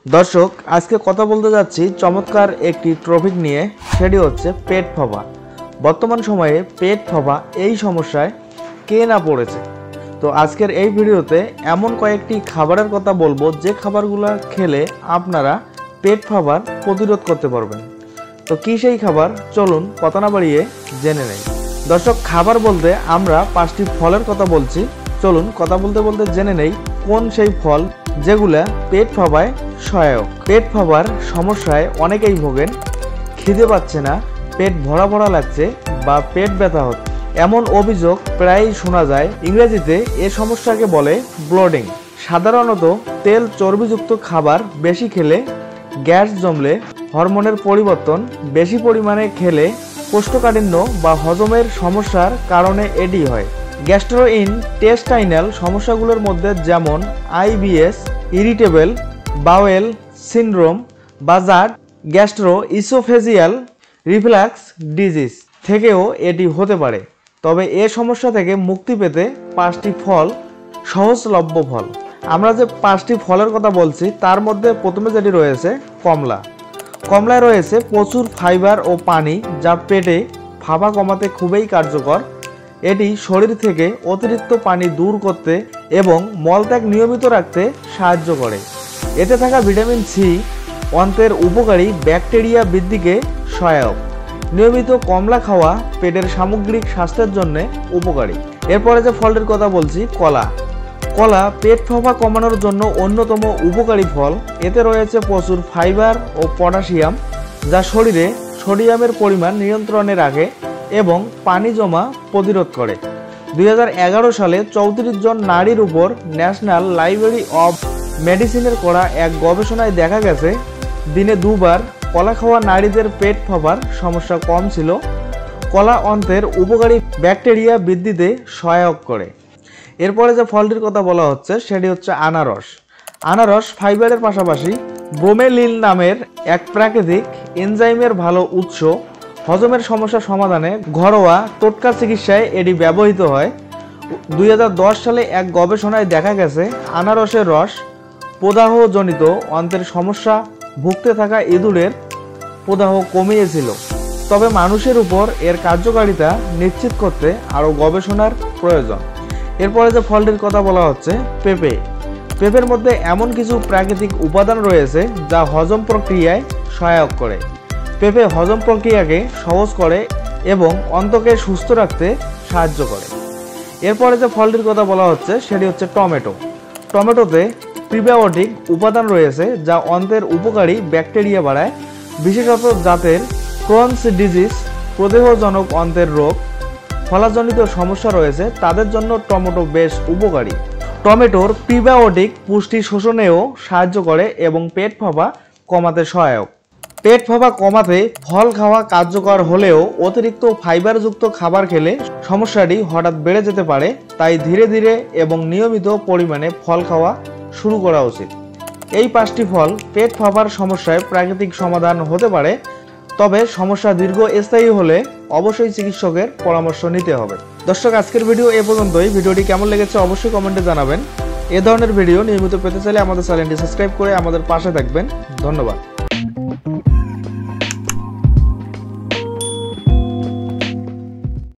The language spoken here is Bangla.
দর্শক, আজকে কথা বলতে যাচ্ছি চমৎকার একটি টপিক নিয়ে, সেটি হচ্ছে পেট ফাঁপা। বর্তমান সময়ে পেট ফাঁপা এই সমস্যায় কে না পড়েছে। তো আজকের এই ভিডিওতে এমন কয়েকটি খাবারের কথা বলবো যে খাবারগুলো খেলে আপনারা পেট ফাঁপার প্রতিরোধ করতে পারবেন। তো কি সেই খাবার, চলুন কথা না বাড়িয়ে জেনে নেই। দর্শক, খাবার বলতে আমরা 5টি ফলের কথা বলছি। চলুন কথা বলতে বলতে জেনে নেই কোন সেই ফল যেগুলা পেট ফাঁপায় সহায়ক। পেট ফাঁপার সমস্যায় অনেকেই ভোগেন, খিদে পাচ্ছে না, পেট ভরা ভরা লাগছে বা পেট ব্যথা হচ্ছে, এমন অভিযোগ প্রায়ই শোনা যায়। ইংরেজিতে এ সমস্যাকে বলে ব্লোডিং। সাধারণত তেল চর্বিযুক্ত খাবার বেশি খেলে, গ্যাস জমলে, হরমোনের পরিবর্তন বেশি পরিমাণে খেলে, কোষ্ঠকাঠিন্য বা হজমের সমস্যার কারণে এটি হয়। গ্যাস্ট্রোইনটেস্টাইনাল সমস্যাগুলোর মধ্যে যেমন আইবিএস, ইরিটেবল বাওয়েল সিনড্রোম, বাজার, গ্যাস্ট্রো ইসোফেজিয়াল রিফ্লাক্স ডিজিজ থেকেও এটি হতে পারে। তবে এ সমস্যা থেকে মুক্তি পেতে 5টি ফল সহজলভ্য ফল। আমরা যে 5টি ফলের কথা বলছি তার মধ্যে প্রথমে যেটি রয়েছে কমলা। কমলায় রয়েছে প্রচুর ফাইবার ও পানি, যা পেটে ফাঁপা কমাতে খুবই কার্যকর। এটি শরীর থেকে অতিরিক্ত পানি দূর করতে এবং মলত্যাগ নিয়মিত রাখতে সাহায্য করে। এতে থাকা ভিটামিন সি অন্ত্রের উপকারী ব্যাকটেরিয়া বৃদ্ধিকে সহায়ক। নিয়মিত কমলা খাওয়া পেটের সামগ্রিক স্বাস্থ্যের জন্য উপকারী। এরপরে যে ফলটির কথা বলছি কলা। কলা পেট ফাঁপা কমানোর জন্য অন্যতম উপকারী ফল। এতে রয়েছে প্রচুর ফাইবার ও পটাশিয়াম, যা শরীরে সোডিয়ামের পরিমাণ নিয়ন্ত্রণে রাখে এবং পানি জমা প্রতিরোধ করে। 2011 সালে 34 জন নারীর উপর ন্যাশনাল লাইব্রেরি অব মেডিসিনের করা এক গবেষণায় দেখা গেছে দিনে 2 বার কলা খাওয়া নারীদের পেট ফাঁপার সমস্যা কম ছিল। কলা অন্ত্রের উপকারী ব্যাকটেরিয়া বৃদ্ধিতে সহায়ক করে। এরপরে যে ফলটির কথা বলা হচ্ছে সেটি হচ্ছে আনারস। আনারস ফাইবারের পাশাপাশি ব্রোমেলিন নামের এক প্রাকৃতিক এনজাইমের ভালো উৎস। হজমের সমস্যা সমাধানে ঘরোয়া টোটকা চিকিৎসায় এটি ব্যবহৃত হয়। 2010 সালে এক গবেষণায় দেখা গেছে আনারসের রস প্রদাহজনিত অন্ত্রের সমস্যা ভুগতে থাকা ইঁদুরের প্রদাহ কমিয়েছিল। তবে মানুষের উপর এর কার্যকারিতা নিশ্চিত করতে আরও গবেষণার প্রয়োজন। এরপরে যে ফলটির কথা বলা হচ্ছে পেঁপে। পেঁপের মধ্যে এমন কিছু প্রাকৃতিক উপাদান রয়েছে যা হজম প্রক্রিয়ায় সহায়ক করে। পেঁপে হজম প্রক্রিয়াকে সহজ করে এবং অন্তকে সুস্থ রাখতে সাহায্য করে। এরপরে যে ফলটির কথা বলা হচ্ছে সেটি হচ্ছে টমেটো। টমেটোতে প্রিবায়োটিক উপাদান রয়েছে যা অন্ত্রের উপকারী ব্যাকটেরিয়া বাড়ায়। বিশেষত যাদের ক্রোনস ডিজিজ, প্রদাহজনক অন্ত্রের রোগ, ফলাজনিত সমস্যা রয়েছে তাদের জন্য টমেটো বেশ উপকারী। টমেটোর প্রিবায়োটিক পুষ্টি শোষণেও সাহায্য করে এবং পেট ফাঁপা কমাতে সহায়ক। পেট ফাঁপা কমাতে ফল খাওয়া কার্যকর হলেও অতিরিক্ত ফাইবারযুক্ত খাবার খেলে সমস্যাটি হঠাৎ বেড়ে যেতে পারে। তাই ধীরে ধীরে এবং নিয়মিত পরিমাণে ফল খাওয়া শুরু করা উচিত। এই 5টি ফল পেট ফাঁপার সমস্যায় প্রাকৃতিক সমাধান হতে পারে, তবে সমস্যা দীর্ঘস্থায়ী হলে অবশ্যই চিকিৎসকের পরামর্শ নিতে হবে। দর্শক, আজকের ভিডিও এ পর্যন্তই। ভিডিওটি কেমন লেগেছে অবশ্যই কমেন্টে জানাবেন। এ ধরনের ভিডিও নিয়মিত পেতে চাইলে আমাদের চ্যানেলটি সাবস্ক্রাইব করে আমাদের পাশে থাকবেন। ধন্যবাদ।